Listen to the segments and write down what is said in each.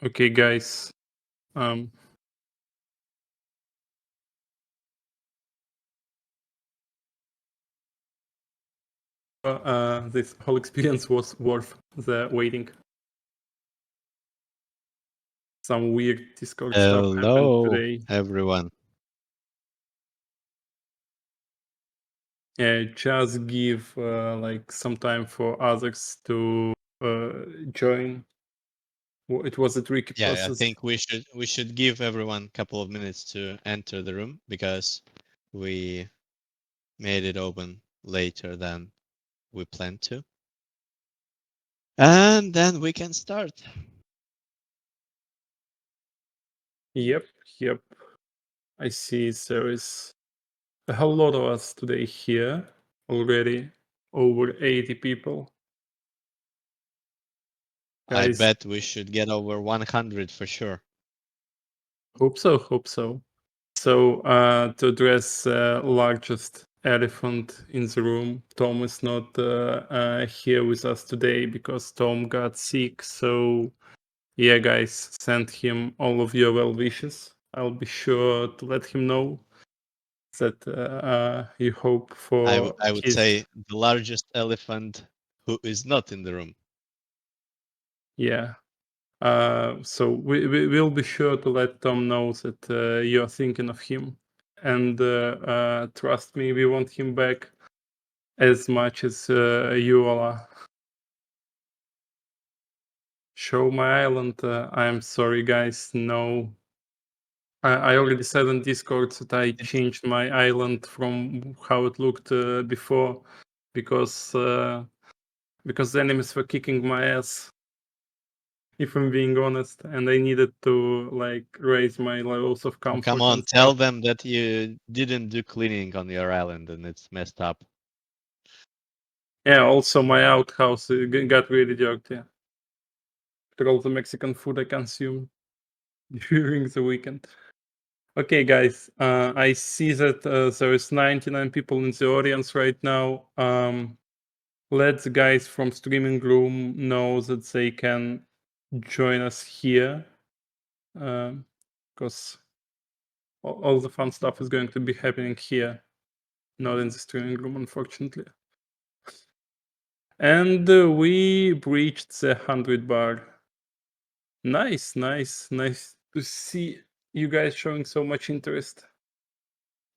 Okay, guys. This whole experience was worth the waiting. Some weird Discord stuff happened Hello, today. everyone. Just give like some time for others to join. It was a tricky Yeah, I process. think we should give everyone a couple of minutes to enter the room because we made it open later than we planned to. And then we can start. Yep. I see there is a whole lot of us today here already. Over 80 people. I Guys, bet we should get over 100 for sure. hope so. So to address largest elephant in the room, Tom is not here with us today because Tom got sick. So yeah, guys, send him all of your well wishes. I'll be sure to let him know that you hope for I would his. say the largest elephant who is not in the room. Yeah. So we will be sure to let Tom know that you're thinking of him. And trust me, we want him back as much as you all are. Show my island. I'm sorry, guys. No. I already said on Discord that I changed my island from how it looked before because the enemies were kicking my ass. If I'm being honest, and I needed to like raise my levels of comfort. Come on, and tell stuff. them that you didn't do cleaning on your island and it's messed up. Yeah. Also, my outhouse got really dirty after all the Mexican food I consumed during the weekend. Okay, guys, I see that there is 99 people in the audience right now. Let the guys from streaming room know that they can join us here, because all the fun stuff is going to be happening here, not in the streaming room, unfortunately. And we breached the 100 bar. Nice to see you guys showing so much interest,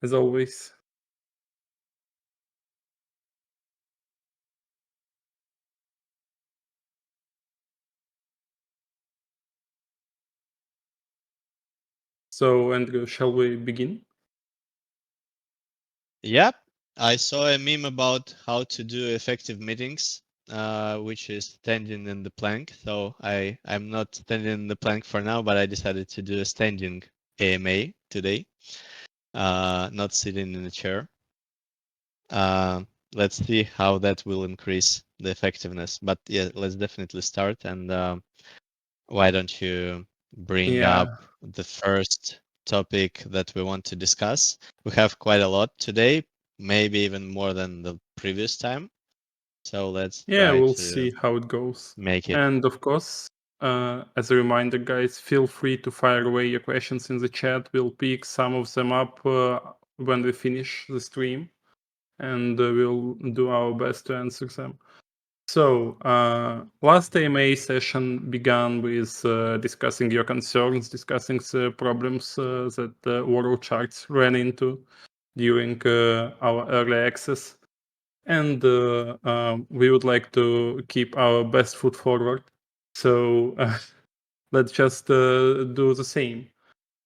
as always. So, Andrew, shall we begin? Yep, I saw a meme about how to do effective meetings, which is standing in the plank. So I'm not standing in the plank for now, but I decided to do a standing AMA today, not sitting in a chair. Let's see how that will increase the effectiveness. But yeah, let's definitely start. And why don't you bring up the first topic that we want to discuss? We have quite a lot today, maybe even more than the previous time. So let's try we'll to see how it goes. make it. And of course, as a reminder, guys, feel free to fire away your questions in the chat. We'll pick some of them up when we finish the stream, and we'll do our best to answer them. So, last AMA session began with discussing your concerns, discussing the problems that WorldShards ran into during our early access. And we would like to keep our best foot forward. So let's just do the same.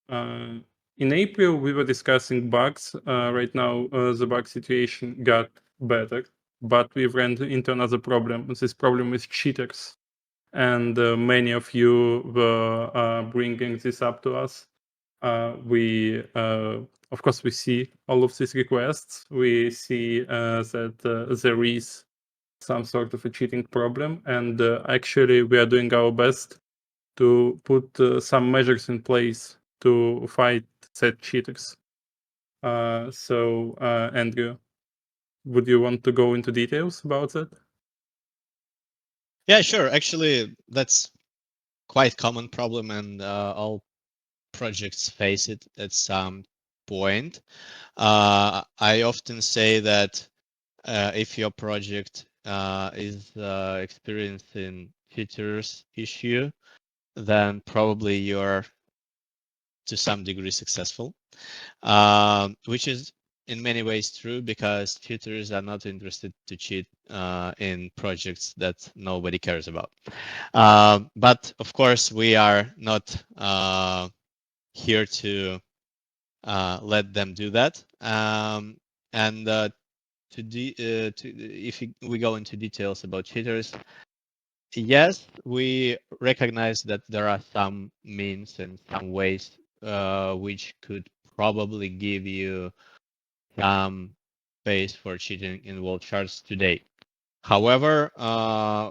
In April, we were discussing bugs. Right now, the bug situation got better, but we ran into another problem. This problem is cheaters. And many of you were bringing this up to us. Of course, we see all of these requests. We see that there is some sort of a cheating problem, and actually, we are doing our best to put some measures in place to fight said cheaters. So, Andrew, would you want to go into details about that? Yeah, sure. Actually, that's quite common problem, and all projects face it at some point. I often say that if your project is experiencing cheaters issue, then probably you're to some degree successful, which is in many ways true, because cheaters are not interested to cheat in projects that nobody cares about. But of course, we are not here to let them do that. And if we go into details about cheaters, yes, we recognize that there are some means and some ways which could probably give you some space for cheating in WorldShards today. However,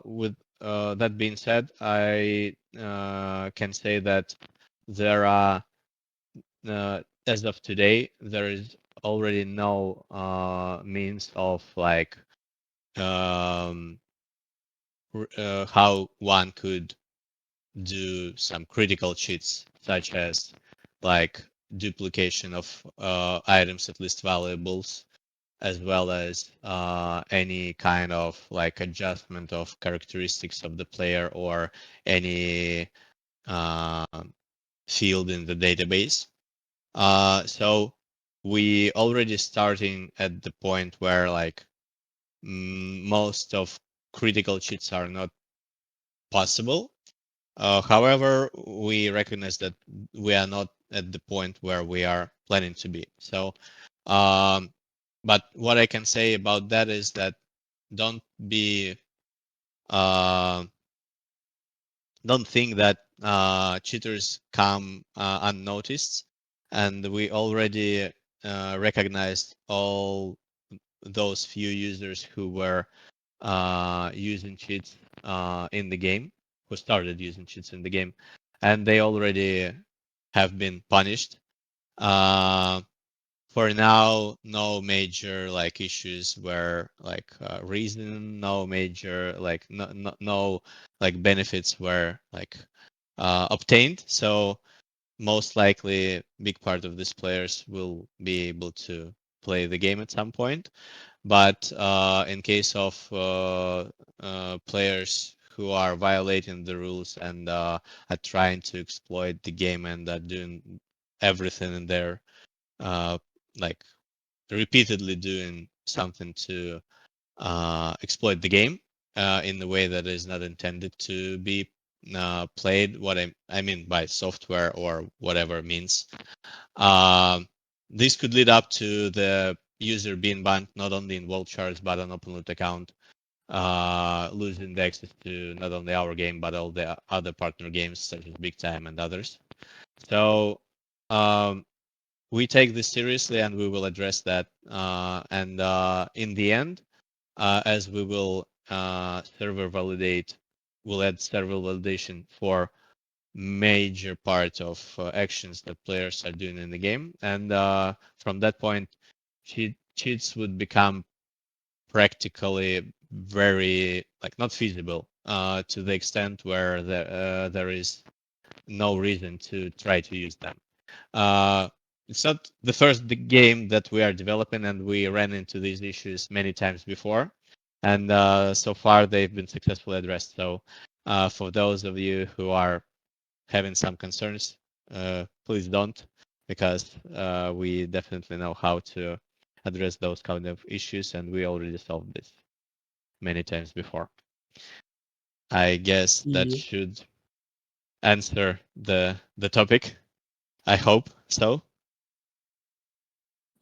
with that being said, I can say that there are, as of today, there is already no means of like how one could do some critical cheats, such as like duplication of items at least valuables, as well as any kind of like adjustment of characteristics of the player or any field in the database. So we already starting at the point where like most of critical cheats are not possible. However, we recognize that we are not at the point where we are planning to be. So, but what I can say about that is that don't be, don't think that cheaters come unnoticed, and we already recognized all those few users who were using cheats in the game, who started using cheats in the game, and they already have been punished. For now, no major like issues where like reason, no major like no like benefits were like obtained. So most likely, big part of these players will be able to play the game at some point. But in case of players who are violating the rules and are trying to exploit the game and are doing everything in their like repeatedly doing something to exploit the game in a way that is not intended to be played, what I mean by software or whatever means, this could lead up to the user being banned not only in WorldShards but on openloot account, losing the access to not only our game but all the other partner games such as BigTime and others. So we take this seriously and we will address that. And in the end, as we will server validate, we'll add server validation for major part of actions that players are doing in the game. And from that point, cheats would become practically very like not feasible to the extent where there is no reason to try to use them. It's not the first game that we are developing, and we ran into these issues many times before, and so far they've been successfully addressed. So for those of you who are having some concerns, please don't, because we definitely know how to address those kind of issues, and we already solved this many times before. I guess that should answer the topic. I hope so.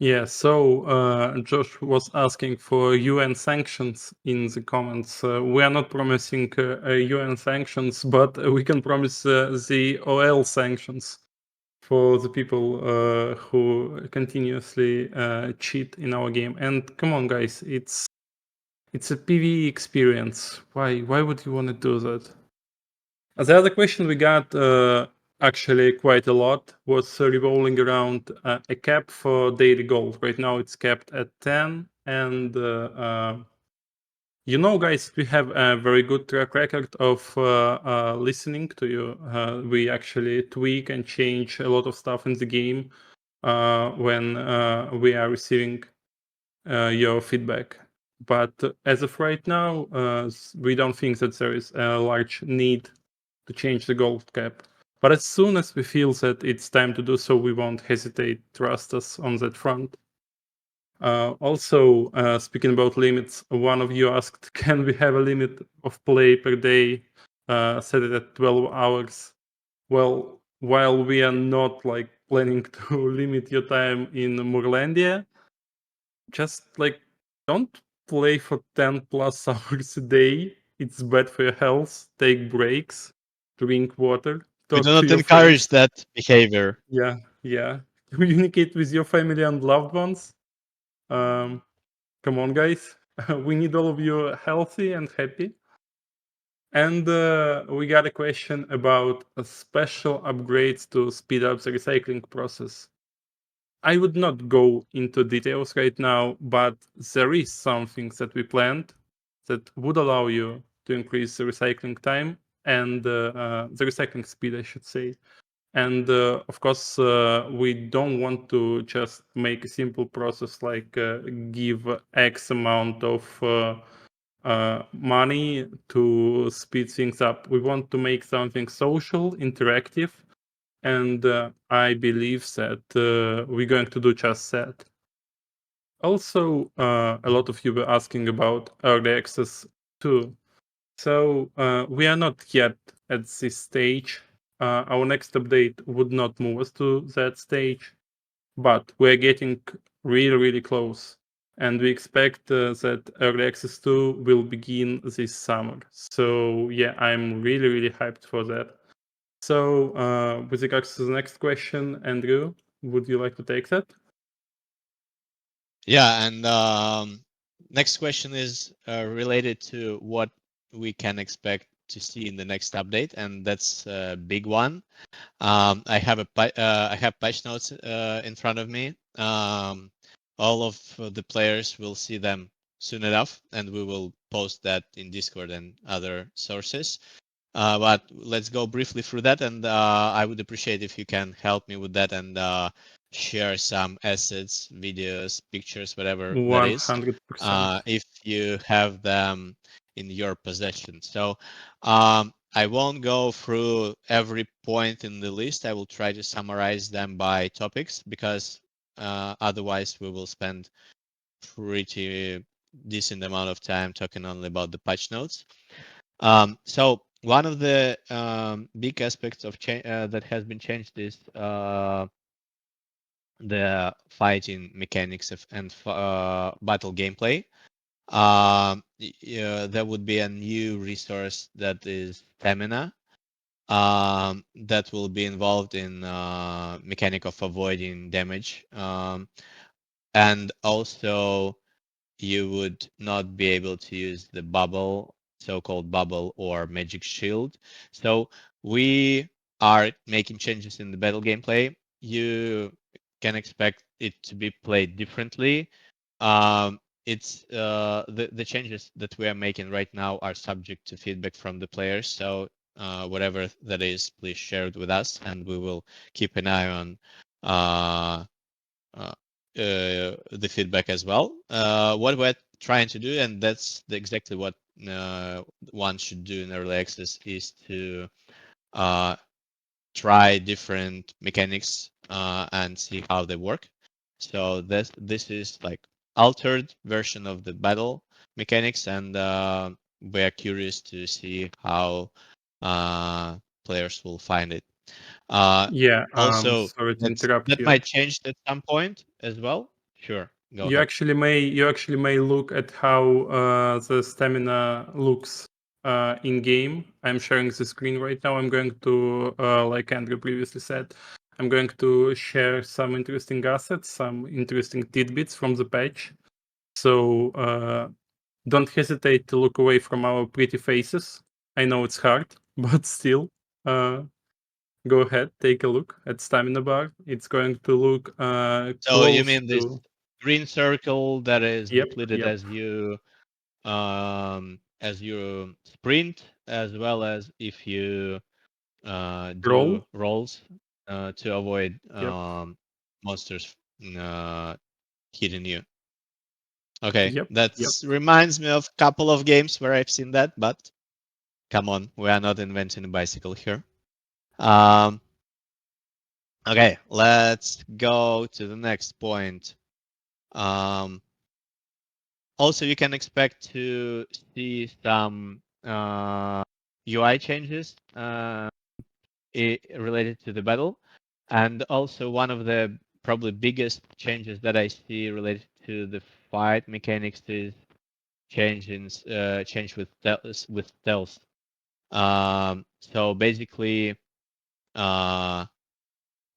Yeah, so Josh was asking for UN sanctions in the comments. We are not promising UN sanctions, but we can promise the OL sanctions for the people who continuously cheat in our game. And come on, guys, it's a PvE experience. Why would you want to do that? The other question we got actually quite a lot was revolving around a cap for daily gold. Right now it's capped at 10, and You know, guys, we have a very good track record of listening to you. We actually tweak and change a lot of stuff in the game when we are receiving your feedback. But as of right now, we don't think that there is a large need to change the gold cap. But as soon as we feel that it's time to do so, we won't hesitate. Trust us on that front. Also, speaking about limits, one of you asked, can we have a limit of play per day set it at 12 hours? Well, while we are not like planning to limit your time in Morlandia, just like don't play for 10 plus hours a day. It's bad for your health. Take breaks, drink water, We do talk to not your encourage friends. that behavior. Yeah. Communicate with your family and loved ones. Um, Come on, guys. We need all of you healthy and happy. And we got a question about special upgrades to speed up the recycling process. I would not go into details right now, but there is something that we planned that would allow you to increase the recycling time and the recycling speed, I should say. And of course, we don't want to just make a simple process like give X amount of money to speed things up. We want to make something social, interactive, and I believe that we're going to do just that. Also, a lot of you were asking about early access too. So we are not yet at this stage. Our next update would not move us to that stage, but we're getting really, really close. And we expect that early access 2 will begin this summer. So yeah, I'm really, really hyped for that. So with regards to the next question, Andrew, would you like to take that? Yeah, and next question is related to what we can expect to see in the next update, and that's a big one. I have I have patch notes in front of me. All of the players will see them soon enough, and we will post that in Discord and other sources. But let's go briefly through that, and I would appreciate if you can help me with that and share some assets, videos, pictures, whatever that is, 100%. if you have them in your possession. So I won't go through every point in the list. I will try to summarize them by topics because otherwise we will spend pretty decent amount of time talking only about the patch notes. So one of the big aspects of that has been changed is the fighting mechanics and battle gameplay. There would be a new resource that is stamina that will be involved in mechanic of avoiding damage, and also you would not be able to use the bubble, so-called bubble or magic shield. So we are making changes in the battle gameplay. You can expect it to be played differently. It's the changes that we are making right now are subject to feedback from the players. So whatever that is, please share it with us, and we will keep an eye on uh, the feedback as well. What we're trying to do, and that's exactly what one should do in early access, is to try different mechanics and see how they work. So this is like altered version of the battle mechanics, and we are curious to see how players will find it. Yeah, Also, sorry to interrupt that you. might change at some point as well. Sure, go You ahead. actually may look at how the stamina looks in game. I'm sharing the screen right now. I'm going to, like Andrew previously said, I'm going to share some interesting assets, some interesting tidbits from the patch. So don't hesitate to look away from our pretty faces. I know it's hard, but still, go ahead, take a look at stamina bar. It's going to look So you close mean this to. green circle that is Yep, depleted yep. as you as you sprint, as well as if you do Roll. rolls to avoid Yep. monsters hitting you. Okay, Yep. that Yep. reminds me of a couple of games where I've seen that, but come on, we are not inventing a bicycle here. Okay, let's go to the next point. Also, you can expect to see some UI changes related to the battle, and also one of the probably biggest changes that I see related to the fight mechanics is change with stealth. So basically,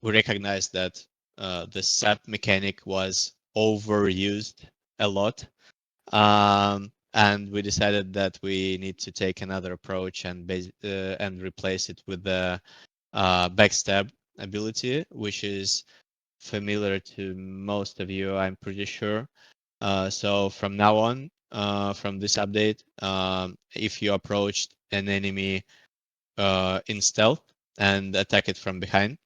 we recognize that the sap mechanic was overused a lot, and we decided that we need to take another approach and replace it with the backstab ability, which is familiar to most of you, I'm pretty sure. So from now on, from this update, if you approached an enemy in stealth and attack it from behind,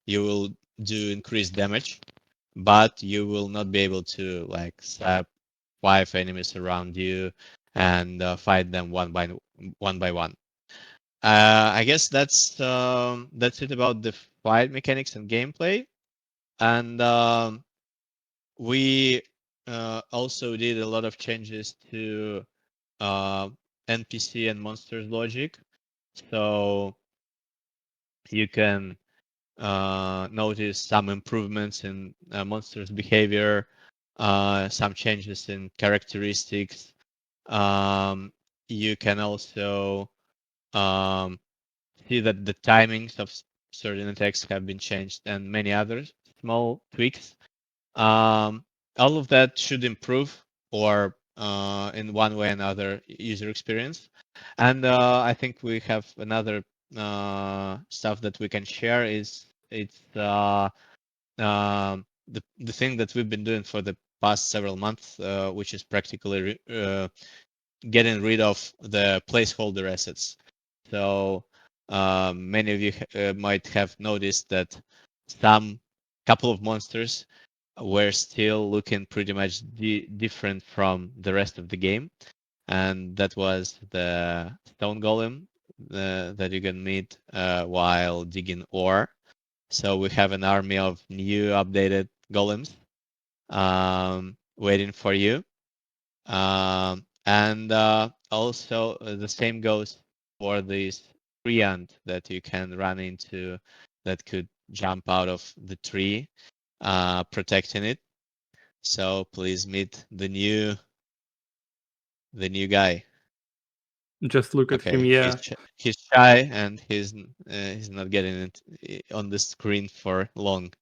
you will do increased damage, but you will not be able to like stab 5 enemies around you and fight them one by one. I guess that's it about the fight mechanics and gameplay. And we also did a lot of changes to NPC and monsters logic. So you can notice some improvements in monsters' behavior, some changes in characteristics. You can also see that the timings of certain attacks have been changed and many other small tweaks. All of that should improve or in one way or another user experience. And I think we have another stuff that we can share is the thing that we've been doing for the past several months, which is practically getting rid of the placeholder assets. So many of you might have noticed that some couple of monsters were still looking pretty much different from the rest of the game, and that was the stone golem that you can meet while digging ore. So we have an army of new updated golems waiting for you. And also the same goes for this tree ant that you can run into that could jump out of the tree, protecting it. So please meet the new guy. Just look at him. Okay, Yeah. he's shy and he's not getting it on the screen for long.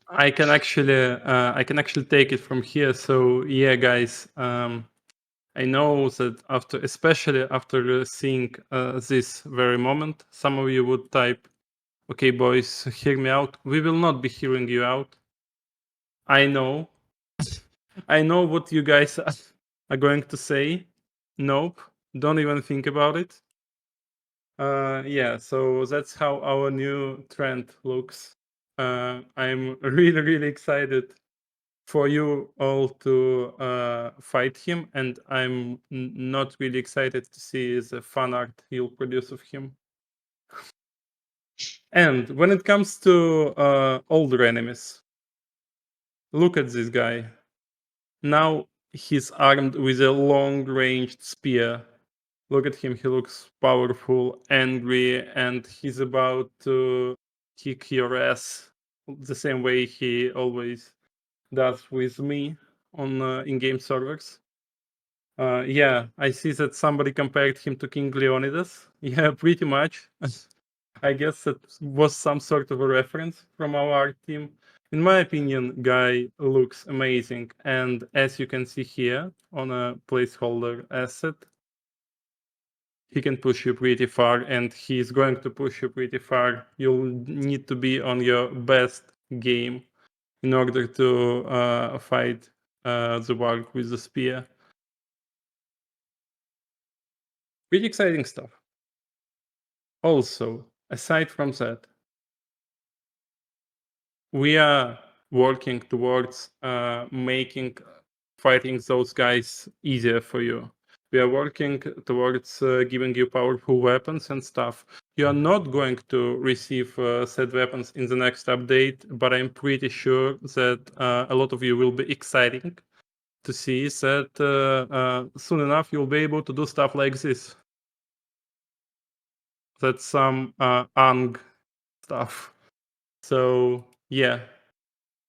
I can actually take it from here. So yeah, guys, I know that especially after seeing this very moment, some of you would type, "Okay, boys, hear me out." We will not be hearing you out. I know. I know what you guys are going to say. Nope, don't even think about it. Yeah, so that's how our new trend looks. I'm really excited for you all to fight him, and I'm not really excited to see the fan art he'll produce of him. And when it comes to older enemies, look at this guy. Now he's armed with a long-ranged spear. Look at him, he looks powerful, angry, and he's about to kick your ass the same way he always does with me on in-game servers. Yeah, I see that somebody compared him to King Leonidas. Yeah, pretty much. I guess that was some sort of a reference from our art team. In my opinion, guy looks amazing, and as you can see here on a placeholder asset, he can push you pretty far, and he's going to push you pretty far. You'll need to be on your best game in order to fight the warg with the spear. Pretty exciting stuff. Also, aside from that, we are working towards making fighting those guys easier for you. We are working towards giving you powerful weapons and stuff. You are not going to receive said weapons in the next update, but I'm pretty sure that a lot of you will be exciting to see that soon enough you'll be able to do stuff like this. That's some ANG stuff. So yeah,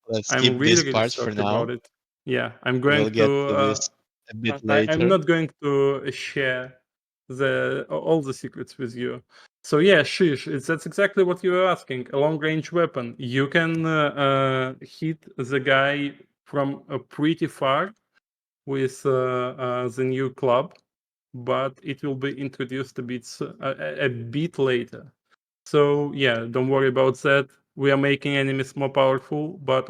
Let's I'm keep this really part for stoked about now. it. Yeah, I'm We'll going get to to. this a bit I'm later. not going to share all the secrets with you. So yeah, Shish, that's exactly what you were asking. A long-range weapon. You can hit the guy from pretty far with the new club, but it will be introduced a bit later. So yeah, don't worry about that. We are making enemies more powerful, but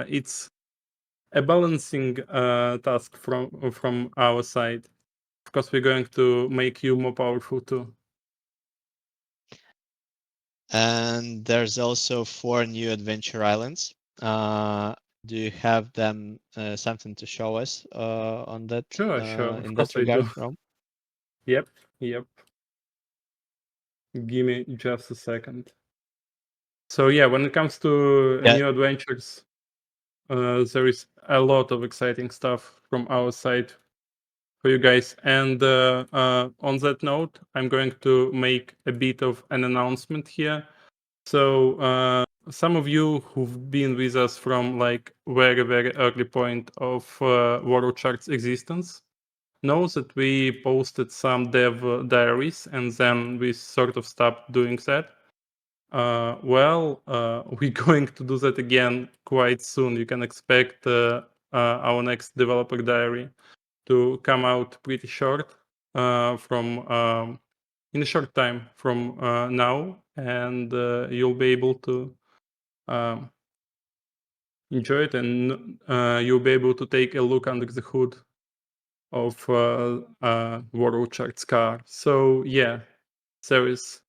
it's a balancing task from our side. Of course, we're going to make you more powerful too. And there's also 4 new adventure islands. Do you have them something to show us on that Sure. Of in course that I do. regard, Rom? Yep. Give me just a second. So yeah, when it comes to Yeah. new adventures, there is a lot of exciting stuff from our side for you guys. And on that note, I'm going to make a bit of an announcement here. So some of you who've been with us from like very early point of WorldShards existence knows that we posted some dev diaries and then we sort of stopped doing that. We're going to do that again quite soon. You can expect our next developer diary to come out pretty short from in a short time from now, and you'll be able to um, enjoy it, and you'll be able to take a look under the hood of WorldShards car. So yeah, there is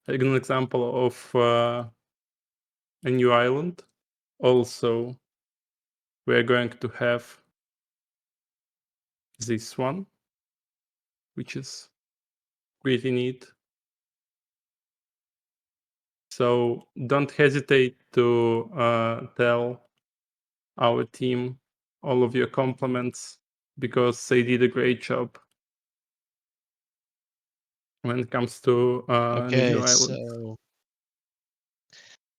an example of a new island. Also, we're going to have this one, which is pretty neat. So don't hesitate to tell our team all of your compliments because they did a great job when it comes to new Okay, island. so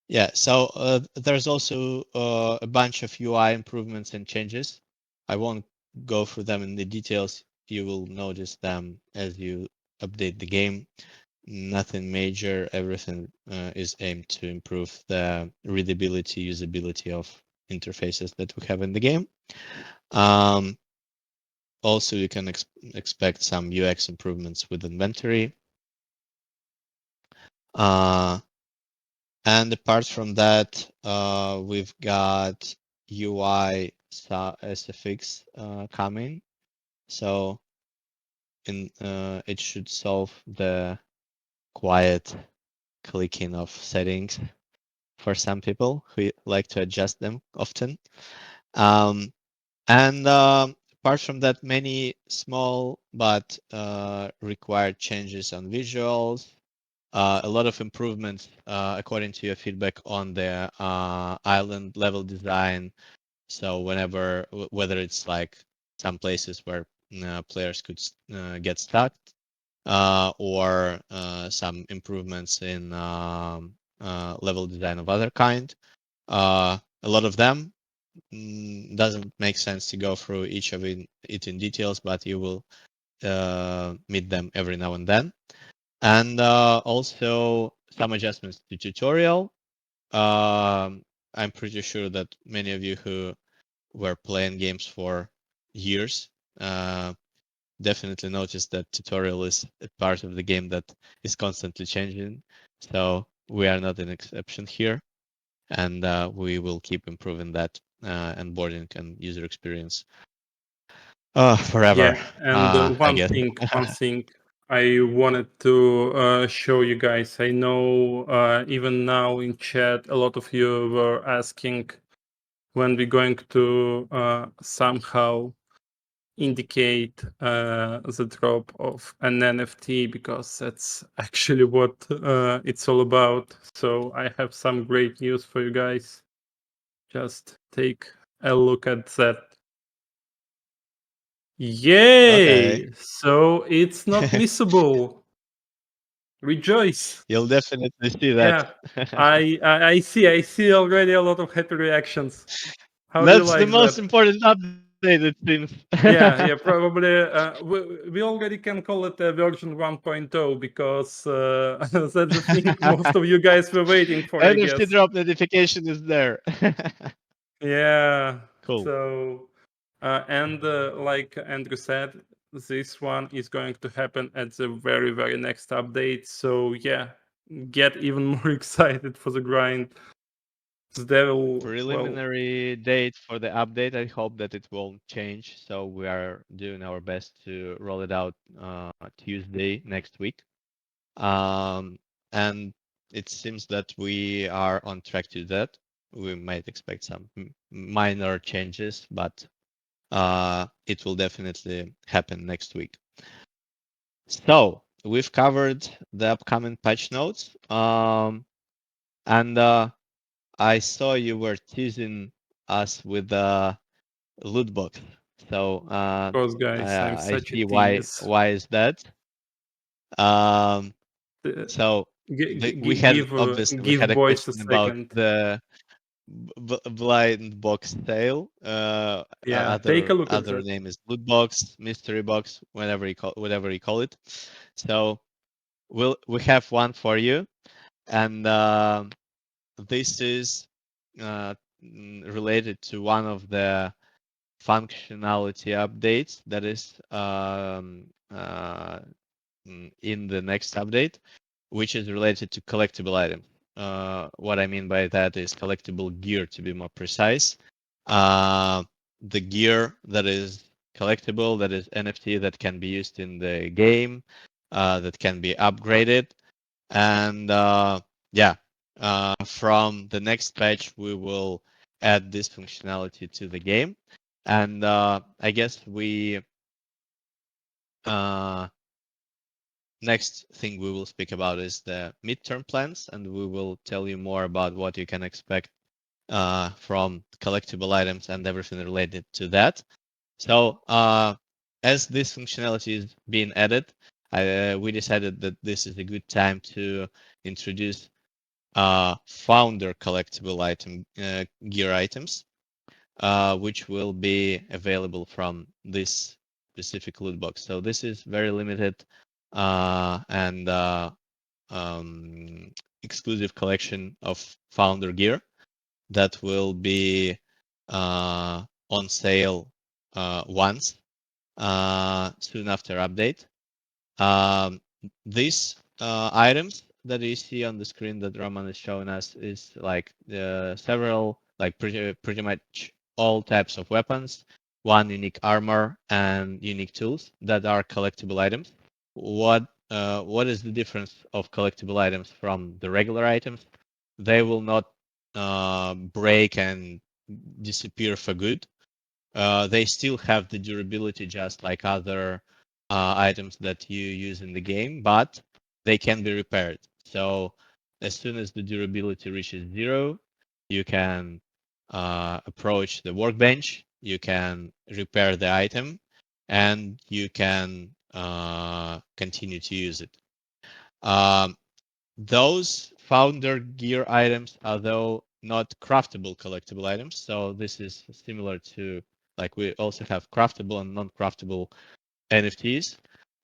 yeah, so there's also a bunch of UI improvements and changes. I won't go through them in the details. You will notice them as you update the game. Nothing major. Everything is aimed to improve the readability, usability of interfaces that we have in the game. Also, you can expect some UX improvements with inventory. And apart from that, we've got UI SFX coming. So it should solve the quiet clicking of settings for some people who like to adjust them often. And apart from that, many small but required changes on visuals, a lot of improvements according to your feedback on the island level design. So whether it's like some places where players could get stuck, or some improvements in level design of other kind. A lot of them doesn't make sense to go through each of it in details, but you will meet them every now and then. And also some adjustments to tutorial. I'm pretty sure that many of you who were playing games for years definitely noticed that tutorial is a part of the game that is constantly changing. So we are not an exception here, and we will keep improving that onboarding and user experience forever, Yeah, and I guess. one thing I wanted to show you guys. I know even now in chat, a lot of you were asking when we're going to somehow indicate the drop of an NFT, because that's actually what it's all about. So I have some great news for you guys. Just take a look at that. Yay! Okay. So it's not missable. Rejoice. You'll definitely see that. Yeah, I see already a lot of happy reactions. How do you That's the like most that? important update, it seems. Yeah, probably. We already can call it a version 1.0, because that's the thing most of you guys were waiting for, I NFC guess. drop notification is there. Yeah. Cool. So, and like Andrew said, this one is going to happen at the very, very next update. So yeah, get even more excited for the grind. There will, well, Preliminary date for the update. I hope that it won't change. So we are doing our best to roll it out Tuesday next week. And it seems that we are on track to that. We might expect some minor changes, but it will definitely happen next week. So we've covered the upcoming patch notes. And I saw you were teasing us with the loot box. So of course, guys, I'm I such a see tease. why is that. Um, Uh, so we had obviously we give had a voice a question about second. the blind box sale. Yeah, take a look at Other that. name is loot box, mystery box, whatever you call it. So we have one for you, and this is related to one of the functionality updates that is in the next update, which is related to collectible items. What I mean by that is collectible gear, to be more precise. The gear that is collectible, that is NFT, that can be used in the game, that can be upgraded. And yeah, from the next patch, we will add this functionality to the game. And I guess we next thing we will speak about is the midterm plans, and we will tell you more about what you can expect from collectible items and everything related to that. So as this functionality is being added, we decided that this is a good time to introduce founder collectible item gear items, which will be available from this specific loot box. So this is very limited and exclusive collection of founder gear that will be on sale once soon after update. These items that you see on the screen that Roman is showing us is like several, like pretty much all types of weapons, one unique armor, and unique tools that are collectible items. What is the difference of collectible items from the regular items? They will not break and disappear for good. They still have the durability just like other items that you use in the game, but they can be repaired. So as soon as the durability reaches 0, you can approach the workbench, you can repair the item, and you can continue to use it. Um, those founder gear items are though not craftable collectible items. So this is similar to, like, we also have craftable and non-craftable NFTs.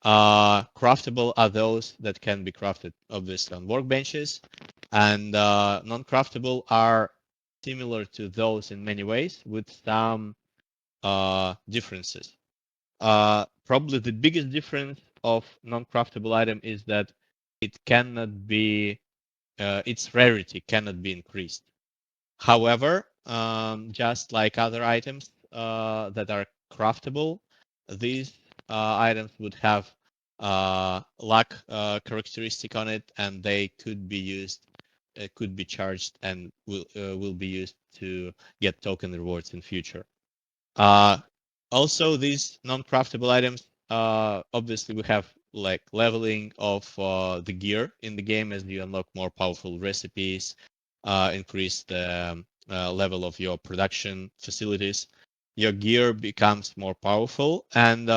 Craftable are those that can be crafted obviously on workbenches, and non-craftable are similar to those in many ways with some differences. Probably the biggest difference of non-craftable item is that it cannot be its rarity cannot be increased. However, just like other items that are craftable, these items would have luck characteristic on it, and they could be used, could be charged, and will be used to get token rewards in future. Also, these non-craftable items, obviously we have like leveling of the gear in the game as you unlock more powerful recipes, increase the level of your production facilities. Your gear becomes more powerful, and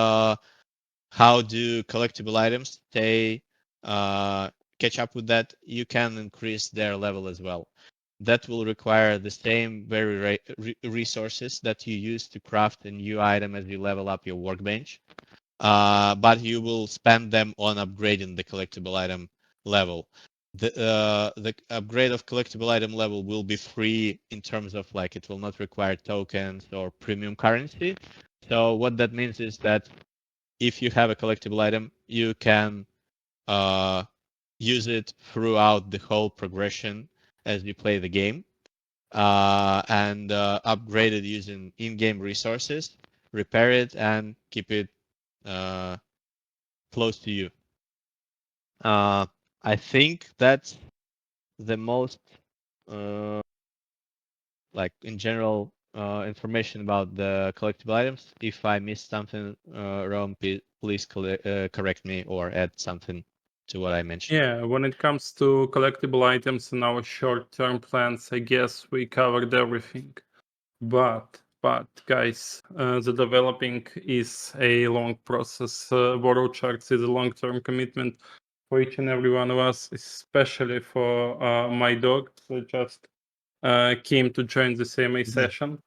how do collectible items stay catch up with that? You can increase their level as well. That will require the same very resources that you use to craft a new item as you level up your workbench, but you will spend them on upgrading the collectible item level. The upgrade of collectible item level will be free in terms of like it will not require tokens or premium currency. So what that means is that if you have a collectible item, you can use it throughout the whole progression as you play the game, and upgrade it using in-game resources, repair it, and keep it close to you. I think that's the most like in general information about the collectible items. If I missed something wrong, please correct me or add something to what I mentioned. Yeah, when it comes to collectible items in our short-term plans, I guess we covered everything. But guys, the developing is a long process. WorldShards is a long-term commitment for each and every one of us, especially for my dog that just came to join the CMA session.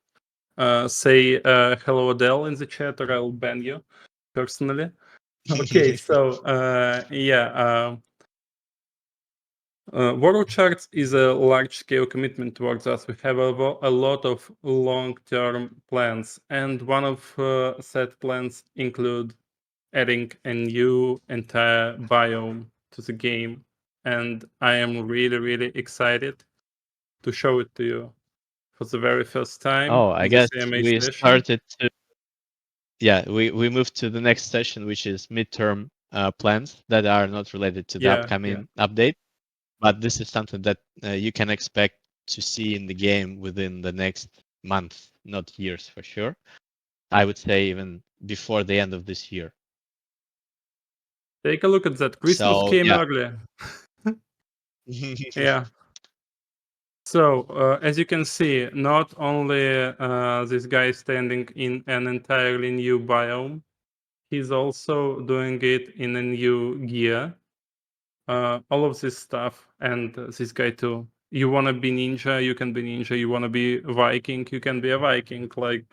Say hello Adele in the chat or I'll ban you personally. Okay, so yeah, WorldShards is a large-scale commitment towards us. We have a lot of long-term plans, and one of said plans include adding a new entire biome to the game, and I am really excited to show it to you for the very first time Oh, I in the guess CMA we session. started to. Yeah, we moved to the next session, which is midterm plans that are not related to the Yeah. upcoming update. But this is something that you can expect to see in the game within the next month, not years for sure. I would say even before the end of this year. Take a look at that. Christmas So came yeah. early. Yeah. So, as you can see, not only this guy is standing in an entirely new biome, he's also doing it in a new gear. All of this stuff, and this guy too. You want to be ninja, you can be ninja. You want to be Viking, you can be a Viking. Like,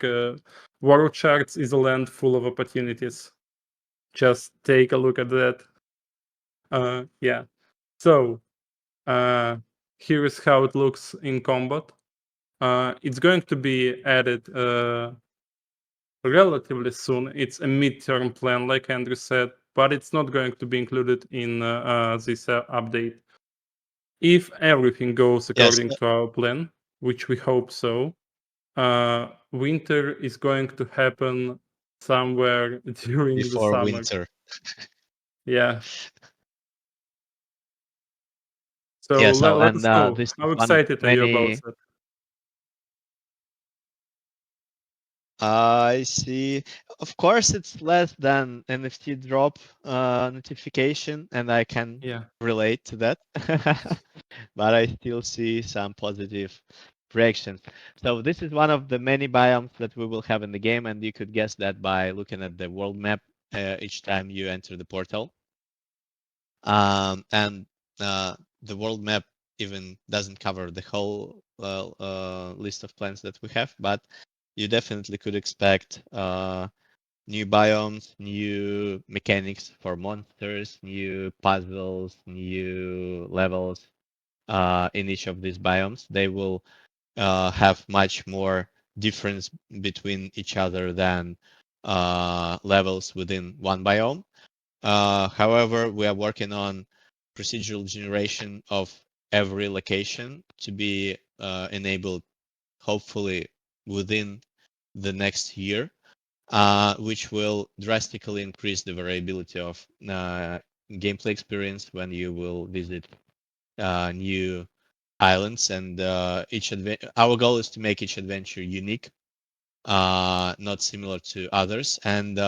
WorldShards is a land full of opportunities. Just take a look at that. Yeah. So, here is how it looks in combat. It's going to be added relatively soon. It's a midterm plan, like Andrew said, but it's not going to be included in this update. If everything goes Yes, according to our plan, which we hope so, winter is going to happen somewhere during the before summer. winter. Yeah. So Yeah, so let and us know. this is How one of excited are you about many. that? I see. Of course, it's less than NFT drop notification, and I can Yeah. relate to that. But I still see some positive reactions. So this is one of the many biomes that we will have in the game, and you could guess that by looking at the world map each time you enter the portal. And the world map even doesn't cover the whole list of plans that we have, but you definitely could expect new biomes, new mechanics for monsters, new puzzles, new levels in each of these biomes. They will have much more difference between each other than levels within one biome. However, we are working on procedural generation of every location to be enabled hopefully within the next year. which will drastically increase the variability of gameplay experience when you will visit new islands. And our goal is to make each adventure unique, not similar to others, and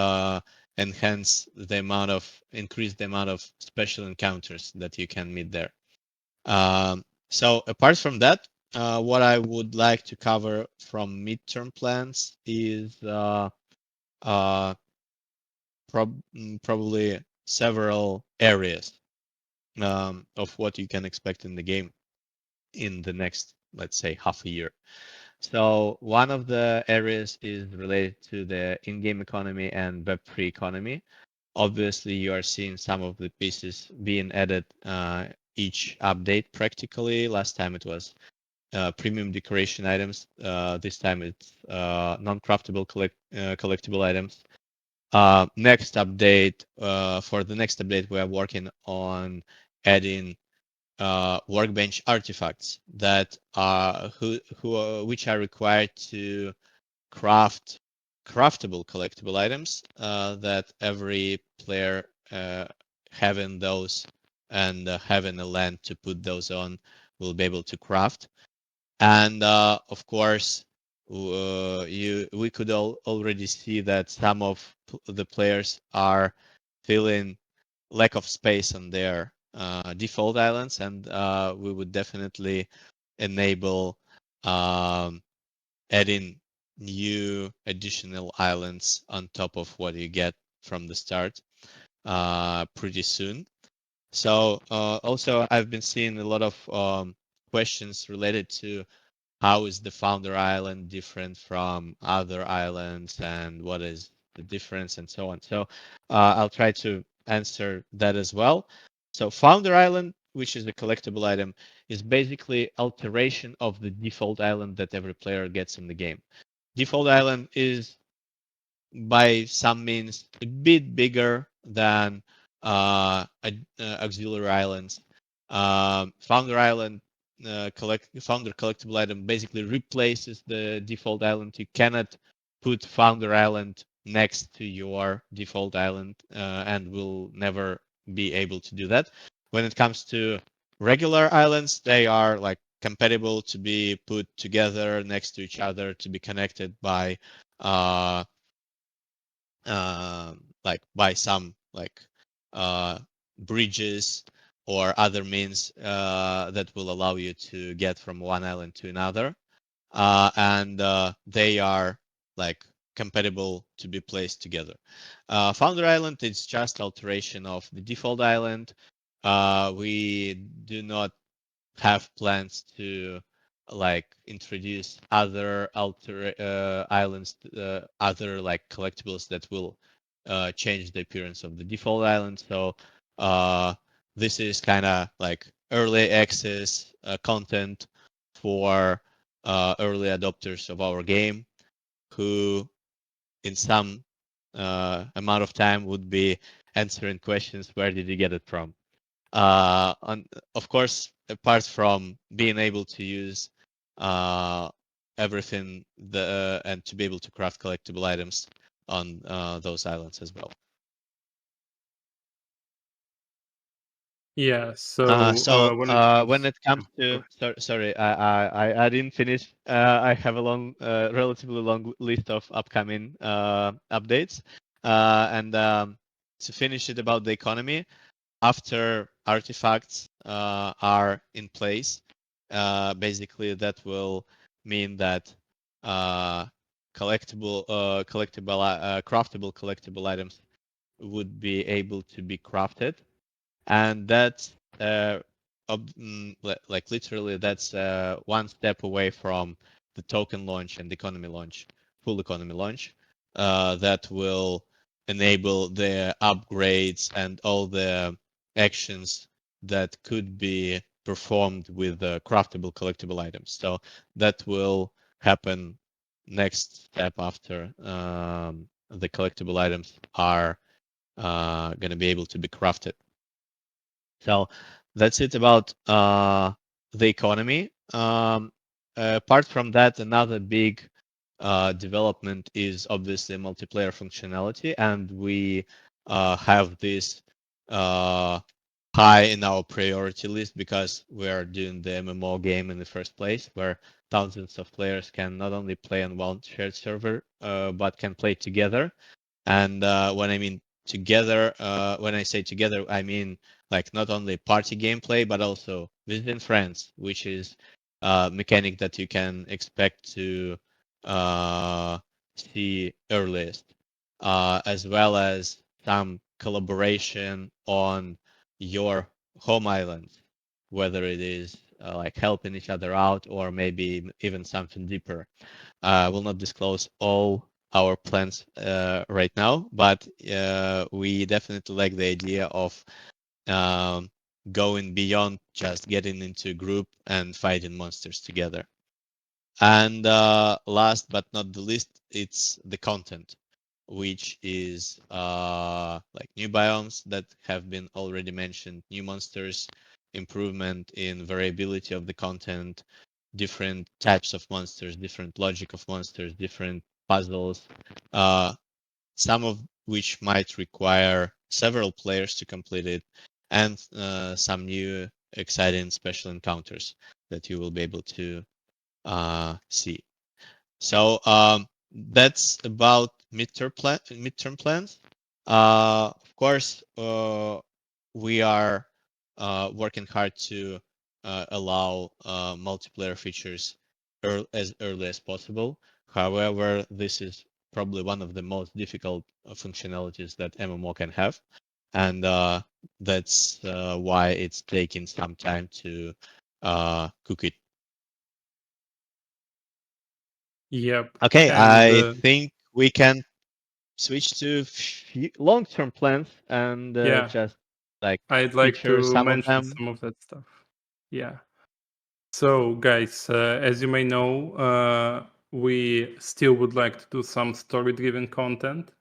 increase the amount of special encounters that you can meet there. So apart from that, what I would like to cover from midterm plans is probably several areas of what you can expect in the game in the next, let's say, half a year. So one of the areas is related to the in-game economy and Web3 economy. Obviously, you are seeing some of the pieces being added each update practically. Last time it was premium decoration items. This time it's non-craftable collectible items. Next update, for the next update, we are working on adding workbench artifacts that are which are required to craftable collectible items that every player having those and having a land to put those on will be able to craft. And of course, we could already see that some of the players are feeling lack of space on their default islands, and we would definitely enable adding new additional islands on top of what you get from the start pretty soon. So also I've been seeing a lot of questions related to how is the founder island different from other islands and what is the difference and so on. So I'll try to answer that as well. So founder island, which is a collectible item, is basically alteration of the default island that every player gets in the game. Default island is by some means a bit bigger than auxiliary islands. Founder island founder collectible item basically replaces the default island. You cannot put founder island next to your default island and will never be able to do that. When it comes to regular islands, they are like compatible to be put together next to each other to be connected by like by some like bridges or other means that will allow you to get from one island to another, and they are like compatible to be placed together. Founder Island is just alteration of the default island. We do not have plans to like introduce other alter islands, other like collectibles that will change the appearance of the default island. So this is kind of like early access content for early adopters of our game who in some amount of time would be answering questions, where did you get it from? Of course, apart from being able to use everything and to be able to craft collectible items on those islands as well. Yeah. So When it comes to sorry, I didn't finish. I have a relatively long list of upcoming updates, and to finish it about the economy. After artifacts are in place, basically that will mean that craftable collectible items would be able to be crafted, and that's like literally that's one step away from the token launch and economy launch, full economy launch, that will enable the upgrades and all the actions that could be performed with craftable collectible items. So that will happen next step after the collectible items are going to be able to be crafted. So that's it about the economy. Apart from that, another big development is obviously multiplayer functionality, and we have this high in our priority list because we are doing the MMO game in the first place, where thousands of players can not only play on one shared server, but can play together. And when I mean together, when I say together, I mean like not only party gameplay, but also visiting friends, which is a mechanic that you can expect to see earliest, as well as some collaboration on your home island, whether it is like helping each other out or maybe even something deeper. I will not disclose all our plans right now, but we definitely like the idea of um, going beyond just getting into a group and fighting monsters together. And last but not the least, it's the content, which is like new biomes that have been already mentioned, new monsters, improvement in variability of the content, different types of monsters, different logic of monsters, different puzzles, some of which might require several players to complete it, and some new exciting special encounters that you will be able to see. So that's about midterm plans. Of course, we are working hard to allow multiplayer features as early as possible. However, this is probably one of the most difficult functionalities that MMO can have, and that's why it's taking some time to cook it. Yep. Okay, And I think we can switch to long-term plans and yeah, just like I'd like feature to some of mention them. some of that stuff. Yeah. So, guys, as you may know, we still would like to do some story-driven content.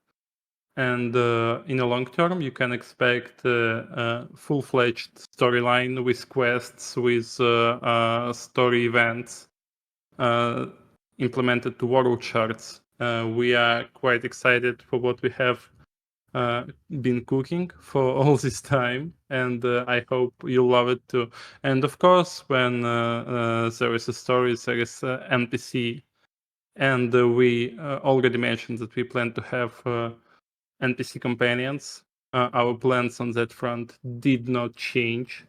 And in the long term, you can expect a full-fledged storyline with quests, with story events implemented to WorldShards. We are quite excited for what we have been cooking for all this time, and I hope you'll love it too. And of course, when there is a story, there is NPC, and we already mentioned that we plan to have NPC companions. Our plans on that front did not change.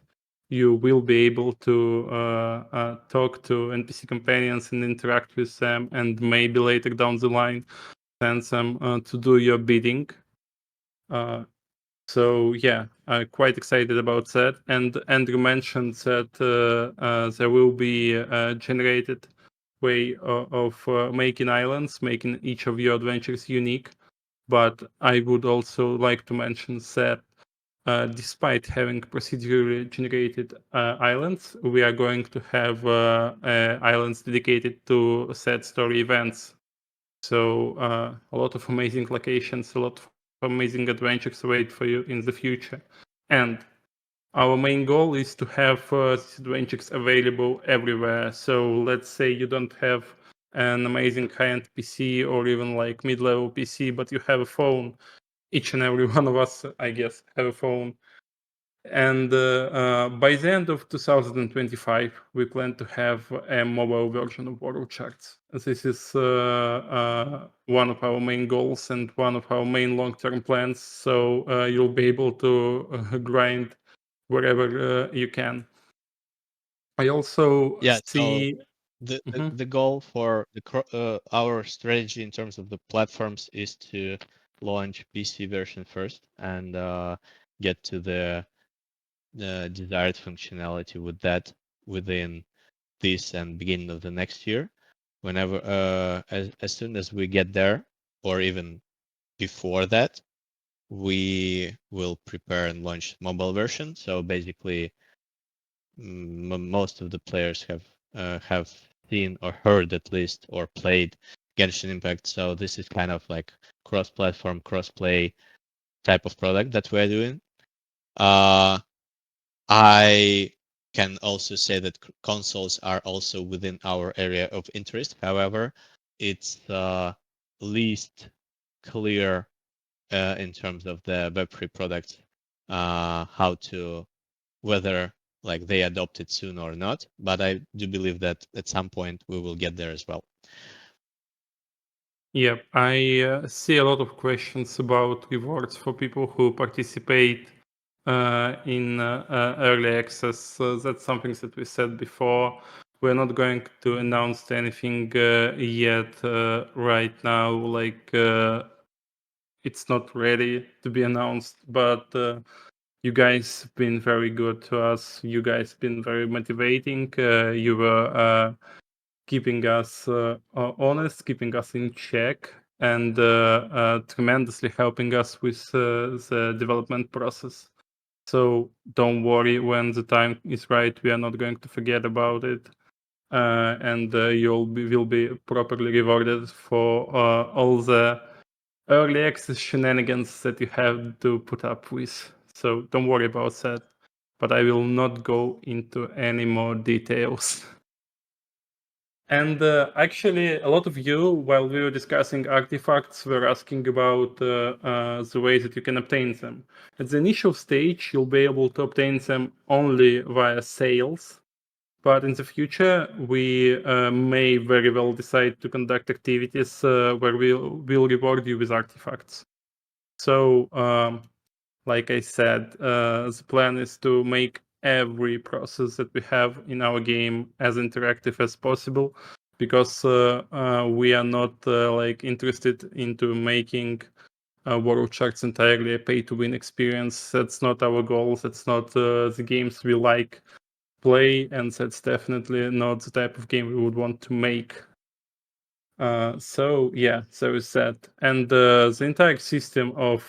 You will be able to talk to NPC companions and interact with them, and maybe later down the line send them to do your bidding. So yeah, quite excited about that. And Andrew mentioned that there will be a generated way of making islands, making each of your adventures unique. But I would also like to mention that despite having procedurally generated islands, we are going to have islands dedicated to set story events. So a lot of amazing locations, a lot of amazing adventures wait for you in the future. And our main goal is to have these adventures available everywhere. So let's say you don't have an amazing high-end PC or even like mid-level PC, but you have a phone. Each and every one of us, I guess, have a phone. And by the end of 2025, we plan to have a mobile version of WorldShards. This is one of our main goals and one of our main long-term plans. So you'll be able to grind wherever you can. I also Yeah, so see. the the, Mhm. the goal for our strategy in terms of the platforms is to launch PC version first and get to the desired functionality with that within this and beginning of the next year. Whenever as soon as we get there, or even before that, we will prepare and launch mobile version. So basically, most of the players have seen or heard at least or played Genshin Impact. So this is kind of like cross-platform, cross-play type of product that we're doing. I can also say that consoles are also within our area of interest. However, it's least clear in terms of the Web3 products, how to, whether like they adopt it soon or not. But I do believe that at some point we will get there as well. Yep, I see a lot of questions about rewards for people who participate in early access. That's something that we said before. We're not going to announce anything yet right now. Like it's not ready to be announced, but you guys have been very good to us. You guys been very motivating. You were keeping us honest, keeping us in check, and tremendously helping us with the development process. So don't worry, when the time is right, we are not going to forget about it. And will be properly rewarded for all the early access shenanigans that you have to put up with. So don't worry about that. But I will not go into any more details. And actually, a lot of you, while we were discussing artifacts, were asking about the ways that you can obtain them. At the initial stage, you'll be able to obtain them only via sales. But in the future, we may very well decide to conduct activities where we'll reward you with artifacts. So, like I said, the plan is to make every process that we have in our game as interactive as possible, because we are not like interested into making WorldShards entirely a pay-to-win experience. That's not our goal. That's not the games we like play, and that's definitely not the type of game we would want to make. So yeah, so is that. And the entire system of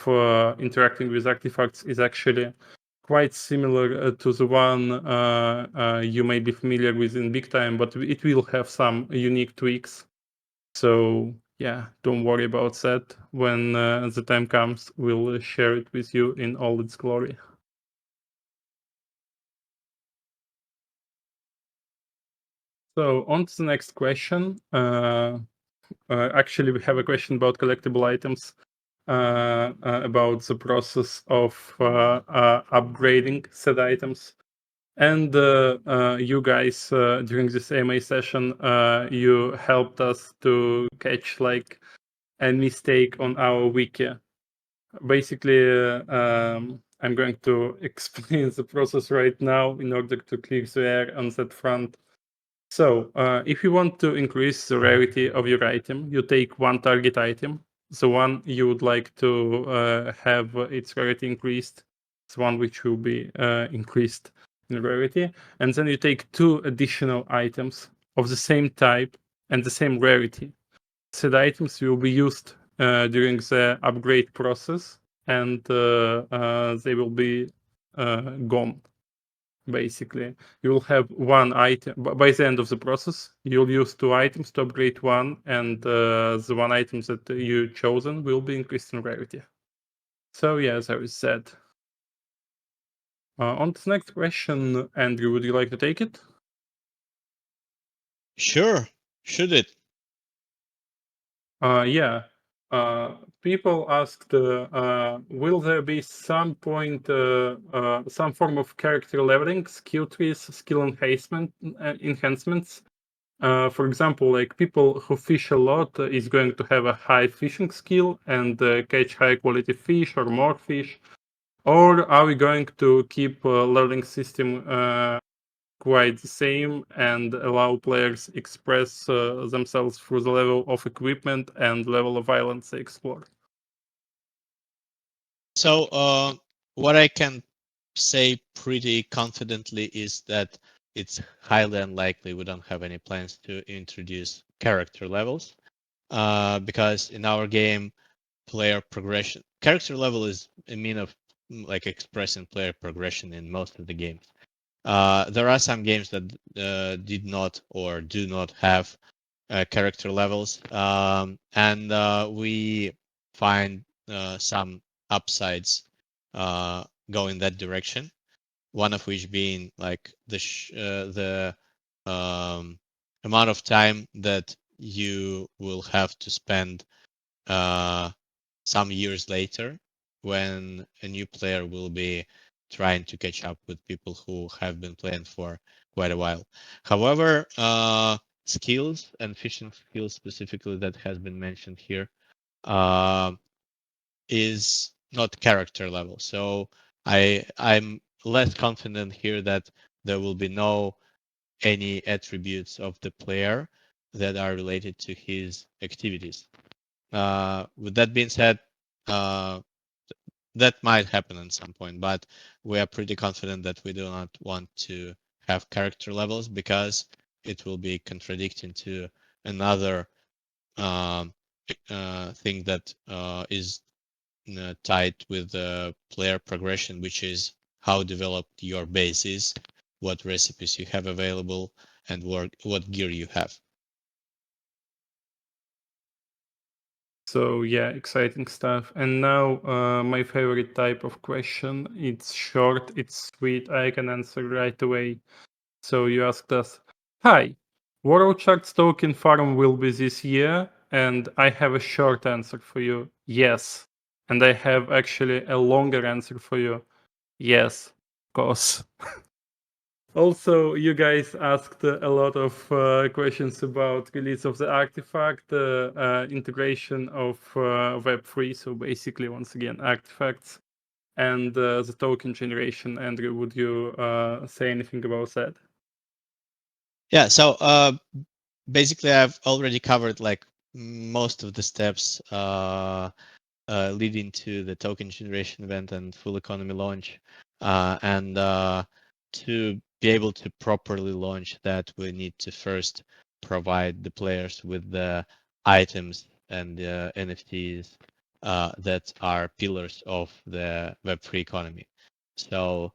interacting with artifacts is actually quite similar to the one you may be familiar with in BigTime, but it will have some unique tweaks. So yeah, don't worry about that. When the time comes, we'll share it with you in all its glory. So on to the next question. Actually, we have a question about collectible items, about the process of upgrading said items. And you guys, during this AMA session, you helped us to catch like a mistake on our wiki. Basically, I'm going to explain the process right now in order to clear the air on that front. So, if you want to increase the rarity of your item, you take one target item, the one you would like to have its rarity increased, the one which will be increased in rarity, and then you take two additional items of the same type and the same rarity. Said items will be used during the upgrade process, and they will be gone. Basically, you will have one item by the end of the process. You'll use two items to upgrade one, and the one item that you chosen will be increased in rarity. So yeah, as I said. On to the next question, Andrew, would you like to take it? Sure, should it? Yeah. People asked, will there be some point, some form of character leveling, skill trees, skill enhancements? For example, like people who fish a lot is going to have a high fishing skill and catch high quality fish or more fish. Or are we going to keep leveling system quite the same and allow players express themselves through the level of equipment and level of violence they explore? So what I can say pretty confidently is that it's highly unlikely we don't have any plans to introduce character levels, because in our game, player progression character level is a mean of like expressing player progression in most of the games. There are some games that did not or do not have character levels, and we find some upsides go in that direction. One of which being like the amount of time that you will have to spend some years later when a new player will be trying to catch up with people who have been playing for quite a while. However, skills and fishing skills specifically that has been mentioned here is not character level. So I'm less confident here that there will be no any attributes of the player that are related to his activities. With that being said, that might happen at some point, but we are pretty confident that we do not want to have character levels because it will be contradicting to another thing that is tied with the player progression, which is how developed your base is, what recipes you have available, and what gear you have. So yeah, exciting stuff. And now my favorite type of question. It's short, it's sweet. I can answer right away. So you asked us, "Hi, WorldShards token farm will be this year?" And I have a short answer for you. Yes. And I have actually a longer answer for you. Yes, of course. Also, you guys asked a lot of questions about release of the artifact, integration of Web3, so basically, once again, artifacts, and the token generation. Andrew, would you say anything about that? Yeah, so basically I've already covered like most of the steps leading to the token generation event and full economy launch. And to be able to properly launch that, we need to first provide the players with the items and the NFTs that are pillars of the Web3 economy. So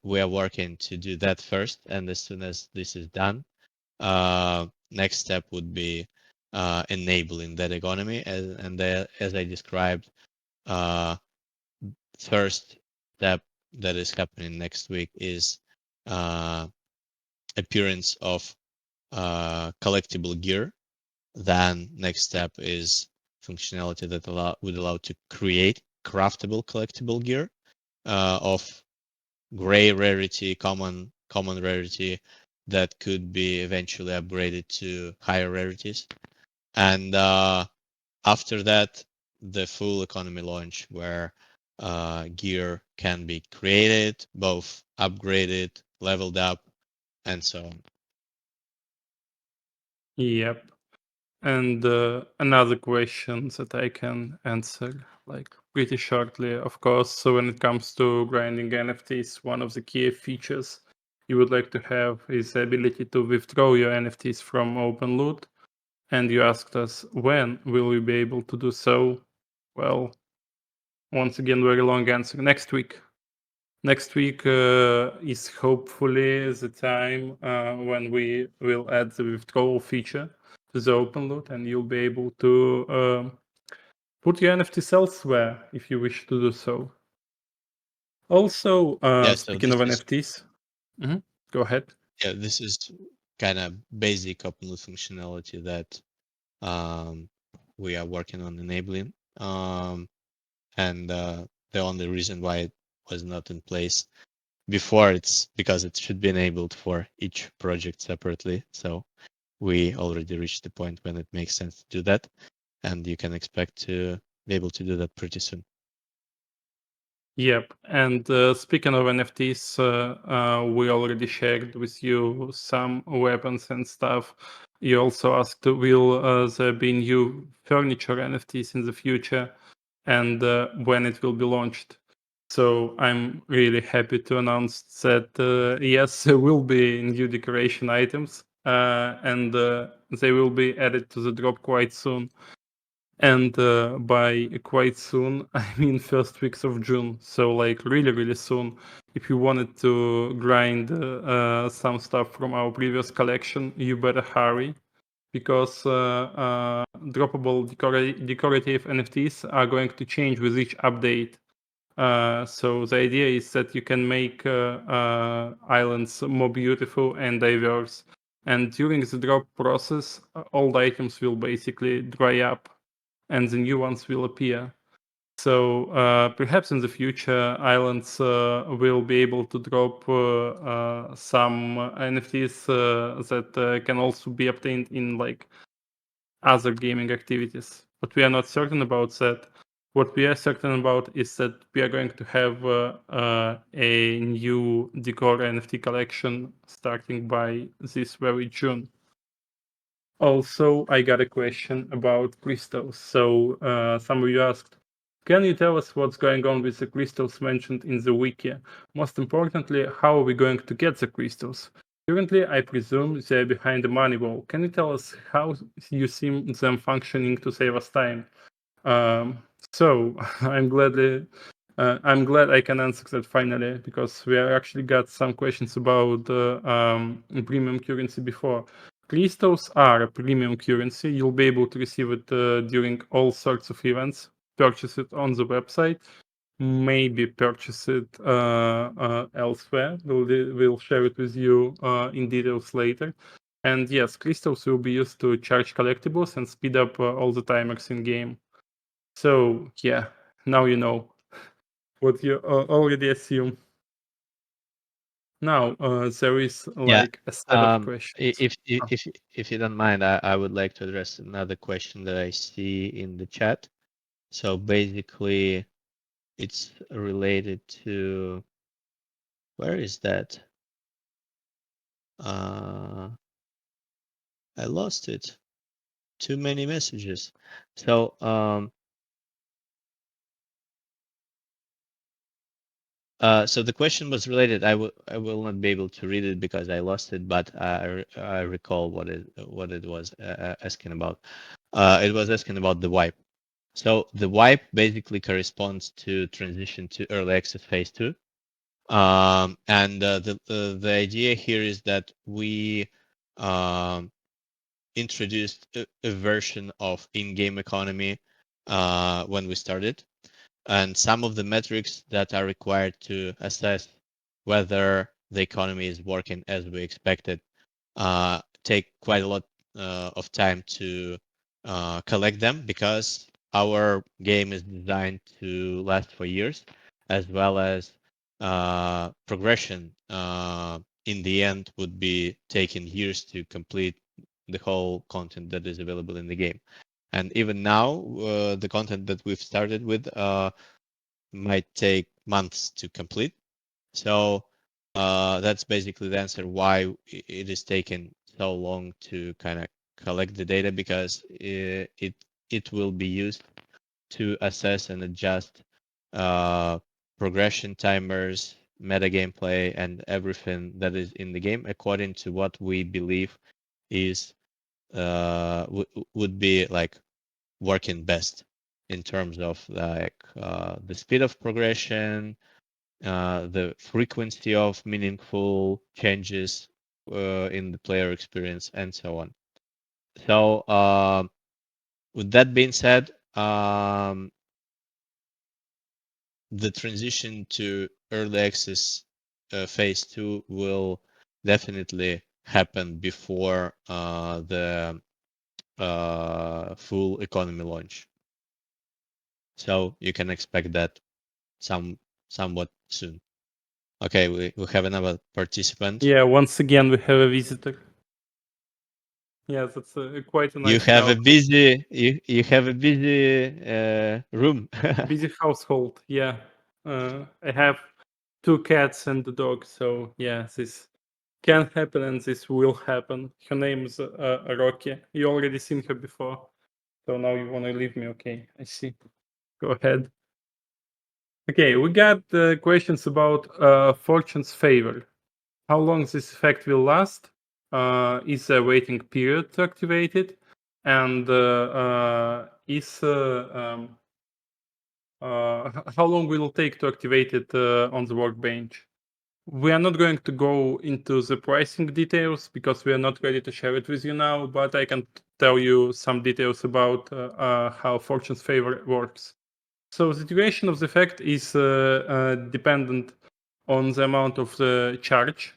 we are working to do that first, and as soon as this is done, next step would be enabling that economy, as I described, first step that is happening next week is appearance of collectible gear. Then next step is functionality that would allow to create craftable collectible gear of gray rarity, common rarity that could be eventually upgraded to higher rarities. And after that, the full economy launch where gear can be created, both upgraded, leveled up, and so on. Yep. And another question that I can answer like pretty shortly, of course. So when it comes to grinding NFTs, one of the key features you would like to have is the ability to withdraw your NFTs from openloot. And you asked us, when will we be able to do so? Well, once again, very long answer. Next week. Next week is hopefully the time when we will add the withdrawal feature to the openloot, and you'll be able to put your NFTs elsewhere if you wish to do so. Also, Yeah, so speaking of this is NFTs, go ahead. yeah, this is kind of basic openloot functionality that we are working on enabling. And the only reason why it was not in place before, it's because it should be enabled for each project separately. So we already reached the point when it makes sense to do that, and you can expect to be able to do that pretty soon. Yep. And speaking of NFTs, we already shared with you some weapons and stuff. You also asked, will there be new furniture NFTs in the future, and when it will be launched? So I'm really happy to announce that yes, there will be new decoration items, and they will be added to the drop quite soon. And by quite soon, I mean first weeks of June. So like really, really soon. If you wanted to grind some stuff from our previous collection, you better hurry, because droppable decorative NFTs are going to change with each update. So the idea is that you can make islands more beautiful and diverse. and during the drop process, old items will basically dry up, and the new ones will appear. So perhaps in the future, islands will be able to drop some NFTs that can also be obtained in like other gaming activities. But we are not certain about that. What we are certain about is that we are going to have a new decor NFT collection starting by this very June. Also, I got a question about crystals. So some of you asked, can you tell us what's going on with the crystals mentioned in the wiki? Most importantly, how are we going to get the crystals? Currently, I presume they're behind the money wall. Can you tell us how you see them functioning to save us time? So I'm glad I can answer that finally, because we actually got some questions about premium currency before. Crystals are a premium currency. You'll be able to receive it during all sorts of events. Purchase it on the website, maybe purchase it elsewhere. We'll share it with you in details later. And yes, crystals will be used to charge collectibles and speed up all the timers in game. So yeah, now you know what you already assume. Now there is like a set of questions. If you don't mind, I would like to address another question that I see in the chat. So basically, it's related to, where is that? I lost it. Too many messages. So so the question was related. I will not be able to read it because I lost it, but I recall what it was asking about. It was asking about the wipe. So the wipe basically corresponds to transition to early access phase 2. And the idea here is that we introduced a version of in-game economy when we started, and some of the metrics that are required to assess whether the economy is working as we expected take quite a lot of time to collect them, because our game is designed to last for years, as well as progression in the end would be taking years to complete the whole content that is available in the game. And even now, the content that we've started with might take months to complete. So that's basically the answer why it is taking so long to kind of collect the data, because it will be used to assess and adjust progression timers, meta gameplay, and everything that is in the game according to what we believe is would be like working best in terms of like the speed of progression, the frequency of meaningful changes in the player experience, and so on. So with that being said, the transition to early access phase 2 will definitely happen before the full economy launch. So you can expect that somewhat soon. Okay, we have another participant. Yeah, once again we have a visitor. Yeah, that's quite a nice. You have a busy room. Busy household. Yeah, I have 2 cats and a dog. So yeah, this can happen and this will happen. Her name is Rocky. You already seen her before. So now you want to leave me? Okay, I see. Go ahead. Okay, we got questions about Fortune's favor. How long this effect will last? Is there a waiting period to activate it? And how long will it take to activate it on the workbench? We are not going to go into the pricing details because we are not ready to share it with you now, but I can tell you some details about how Fortune's favor works. So the duration of the effect is dependent on the amount of the charge.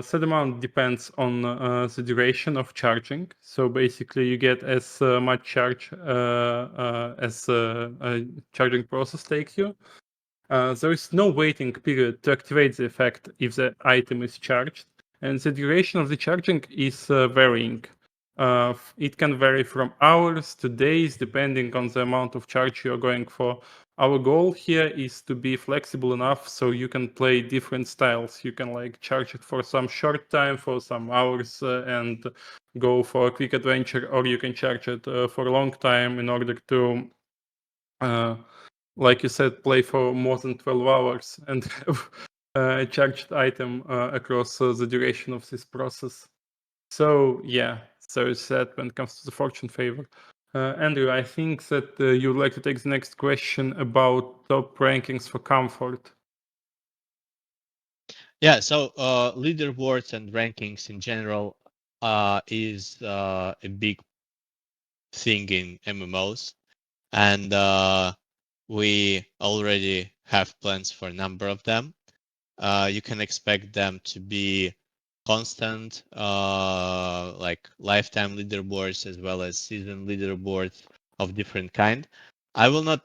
Set amount depends on the duration of charging. So basically, you get as much charge as a charging process takes you. There is no waiting period to activate the effect if the item is charged, and the duration of the charging is varying. It can vary from hours to days depending on the amount of charge you're going for. Our goal here is to be flexible enough so you can play different styles. You can like charge it for some short time, for some hours, and go for a quick adventure, or you can charge it for a long time in order to like you said, play for more than 12 hours and have a charged item across the duration of this process. So yeah, so it's that when it comes to the fortune favor. Andrew, I think that you'd like to take the next question about top rankings for comfort. Yeah, so leaderboards and rankings in general is a big thing in MMOs, and we already have plans for a number of them. You can expect them to be constant, like lifetime leaderboards as well as season leaderboards of different kind. I will not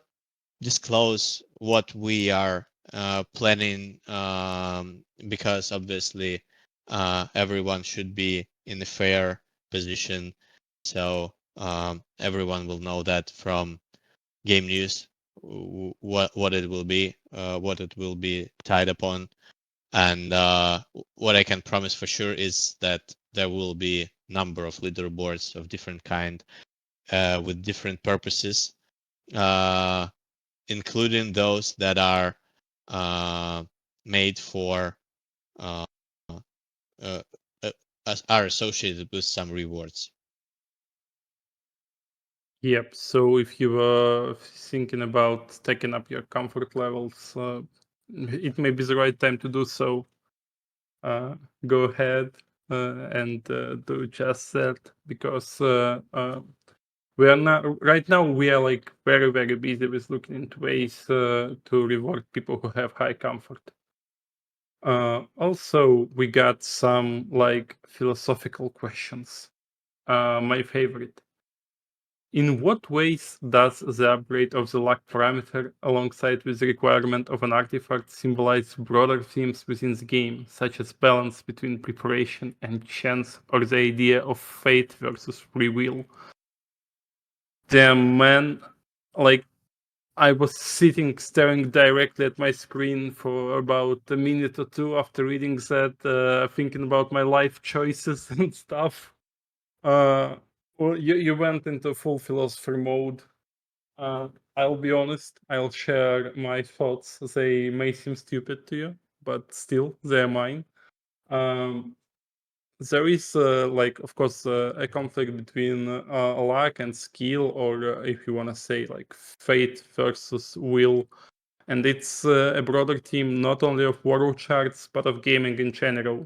disclose what we are planning because obviously everyone should be in a fair position. So everyone will know that from game news what it will be, what it will be tied upon. And what I can promise for sure is that there will be number of leaderboards of different kind with different purposes, including those that are made for are associated with some rewards. Yep. So if you were thinking about taking up your comfort levels, it may be the right time to do so. Go ahead and do just that, because we are not right now. We are like very busy with looking into ways to reward people who have high comfort. Also, we got some like philosophical questions. My favorite. In what ways does the upgrade of the luck parameter alongside with the requirement of an artifact symbolize broader themes within the game, such as balance between preparation and chance, or the idea of fate versus free will? Damn, man, like I was sitting staring directly at my screen for about a minute or two after reading that, thinking about my life choices and stuff. Well, you went into full philosopher mode. I'll be honest, I'll share my thoughts. They may seem stupid to you, but still, they're mine. There is, like, of course, a conflict between luck and skill, or if you want to say, like, fate versus will. And it's a broader theme, not only of WorldShards, but of gaming in general.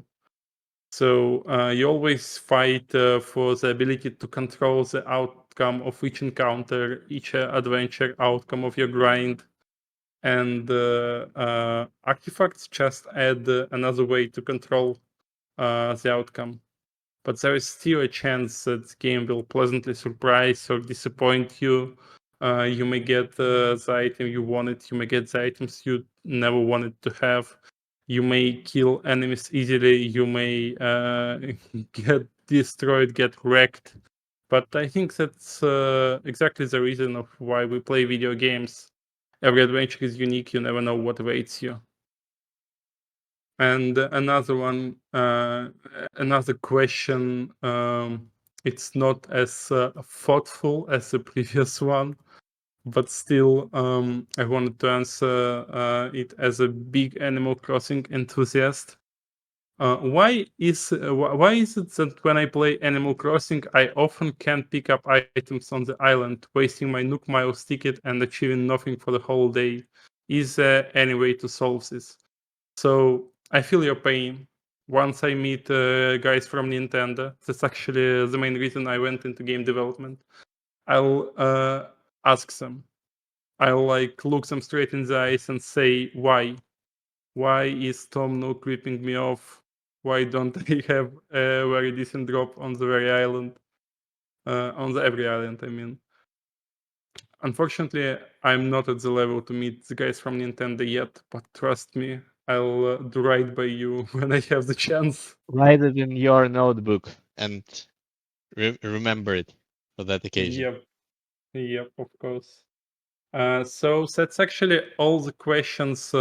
So you always fight for the ability to control the outcome of each encounter, each adventure, outcome of your grind. And artifacts just add another way to control the outcome. But there is still a chance that the game will pleasantly surprise or disappoint you. You may get the item you wanted, you may get the items you never wanted to have. You may kill enemies easily, you may get destroyed, get wrecked. But I think that's exactly the reason of why we play video games. Every adventure is unique, you never know what awaits you. And another one, another question, it's not as thoughtful as the previous one, but still, I wanted to answer it as a big Animal Crossing enthusiast. Why is it that when I play Animal Crossing, I often can't pick up items on the island, wasting my Nook Miles ticket and achieving nothing for the whole day? Is there any way to solve this? So I feel your pain. Once I meet guys from Nintendo, that's actually the main reason I went into game development. I'll ask them. I'll like look them straight in the eyes and say, why? Why is Tom Nook ripping me off? why don't I have a very decent drop on the very island? On the every island, I mean. Unfortunately, I'm not at the level to meet the guys from Nintendo yet, but trust me, I'll do right by you when I have the chance. Write it in your notebook and remember it for that occasion. Yep, of course. So that's actually all the questions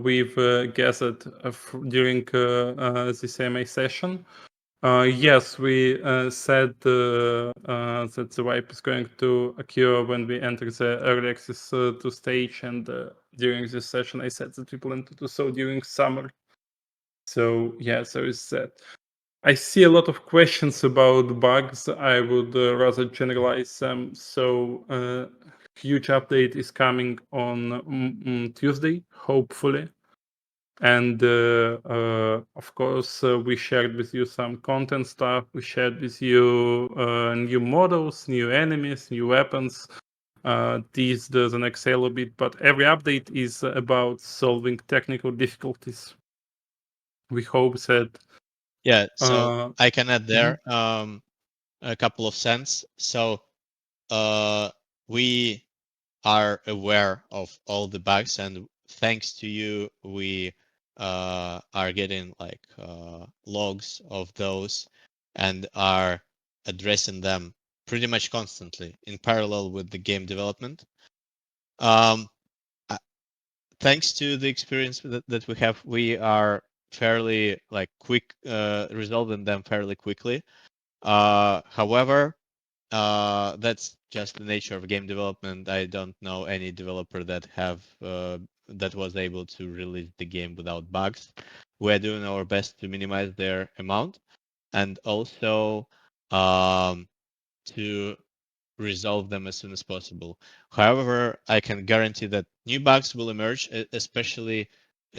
we've gathered during this AMA session. Yes, we said that the wipe is going to occur when we enter the early access to stage, and during this session I said that we plan to do so during summer. So yeah, there is that. I see a lot of questions about bugs. I would rather generalize them. So huge update is coming on Tuesday, hopefully. And of course, we shared with you some content stuff. We shared with you new models, new enemies, new weapons. This doesn't excel a bit, but every update is about solving technical difficulties. We hope that. Yeah, so I can add there a couple of cents. So we are aware of all the bugs, and thanks to you, we are getting like logs of those and are addressing them pretty much constantly in parallel with the game development. Thanks to the experience that we have, we are fairly like quick resolving them fairly quickly. However, that's just the nature of game development. I don't know any developer that was able to release the game without bugs. We're doing our best to minimize their amount, and also to resolve them as soon as possible. However, I can guarantee that new bugs will emerge, especially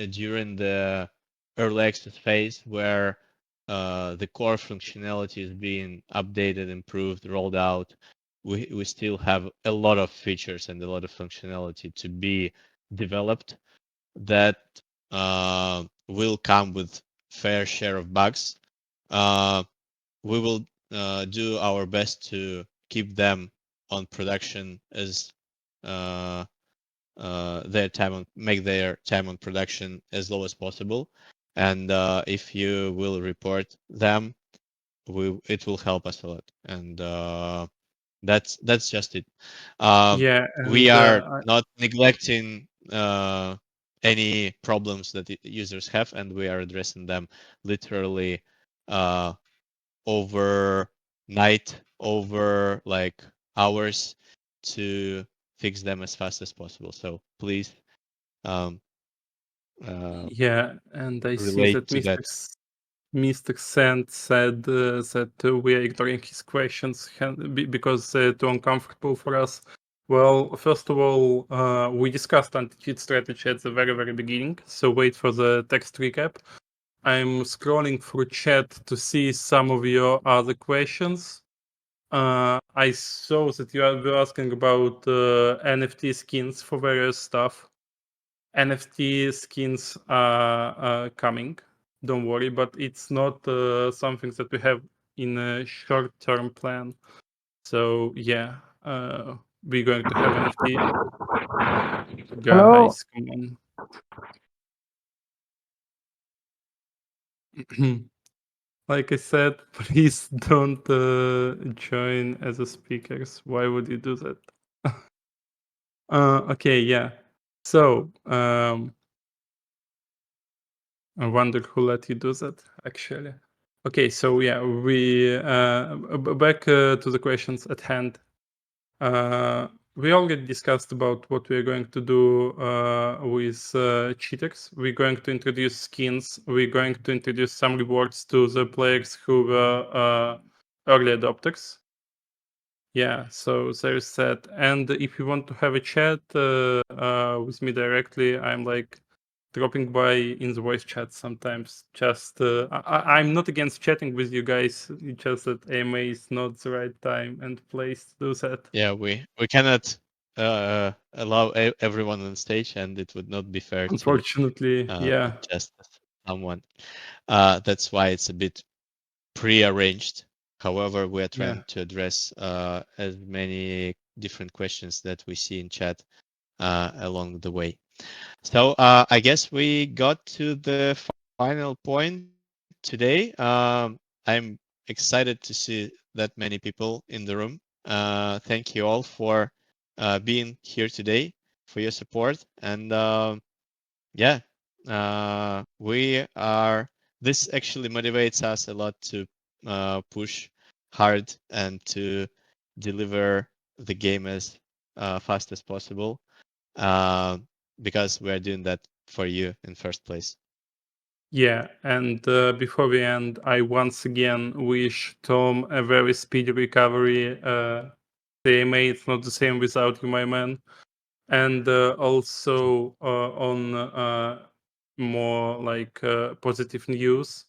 during the early access phase where the core functionality is being updated, improved, rolled out. We still have a lot of features and a lot of functionality to be developed that will come with fair share of bugs. We will do our best to keep them on production as make their time on production as low as possible. And if you will report them, it will help us a lot. And that's just it. Yeah, We and are not neglecting any problems that users have, and we are addressing them literally overnight, over like hours to fix them as fast as possible. So please yeah, and I see relate that to that. Mr. Sand said that we are ignoring his questions because they're too uncomfortable for us. Well, first of all, we discussed anti-cheat strategy at the very, very beginning, so wait for the text recap. I'm scrolling through chat to see some of your other questions. I saw that you were asking about NFT skins for various stuff. NFT skins are coming. Don't worry, but it's not something that we have in a short-term plan. So yeah, we're going to have NFT. Hello. Guys, come on. Like I said, please don't join as a speakers. Why would you do that? Okay, yeah. So I wonder who let you do that, actually. Okay, so yeah, we back to the questions at hand. We already discussed about what we're going to do with cheaters. We're going to introduce skins. We're going to introduce some rewards to the players who were early adopters. Yeah, so there's that. And if you want to have a chat with me directly, I'm like dropping by in the voice chat sometimes. Just I'm not against chatting with you guys. It's just that AMA is not the right time and place to do that. Yeah, we cannot allow everyone on stage, and it would not be fair to Unfortunately, yeah. just someone. That's why it's a bit pre-arranged. However, we are trying to address as many different questions that we see in chat along the way. So I guess we got to the final point today. I'm excited to see that many people in the room. Thank you all for being here today, for your support, and yeah, we are. This actually motivates us a lot to push hard and to deliver the game as fast as possible, because we are doing that for you in first place. Yeah, and before we end, I once again wish Tom a very speedy recovery. The AMA, it's not the same without you, my man. And also on more like positive news,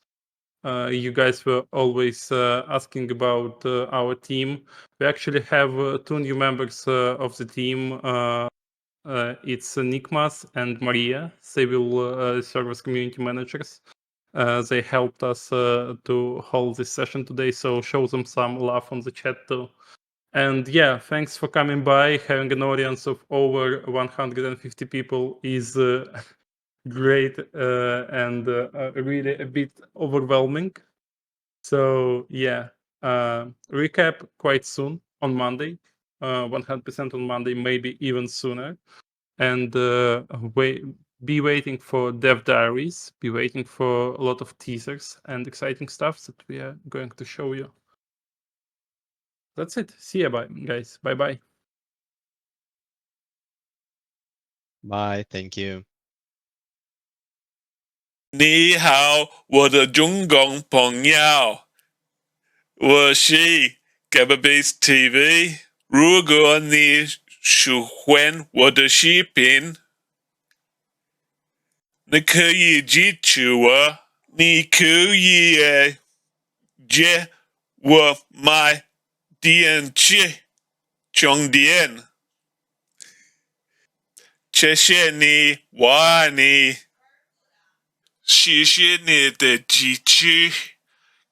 you guys were always asking about our team. We actually have 2 new members of the team. It's Nikmas and Maria. They will serve as community managers. They helped us to hold this session today, so show them some love on the chat too. And yeah, thanks for coming by. Having an audience of over 150 people is great and really a bit overwhelming. So yeah, recap quite soon on Monday, 100% on Monday, maybe even sooner. And be waiting for Dev Diaries, be waiting for a lot of teasers and exciting stuff that we are going to show you. That's it. See you, bye, guys. Bye-bye. Bye. Thank you. 你好，我的中共朋友，我是 Gababase TV。如果你喜欢我的视频，你可以记住我，你可以借我买电池充电。谢谢你，我爱你。谢谢你的支持，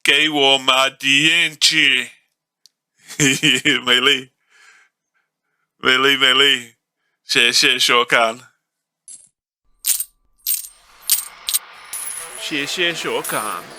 给我买电池。嘿嘿，美丽，美丽，美丽，谢谢收看，谢谢收看。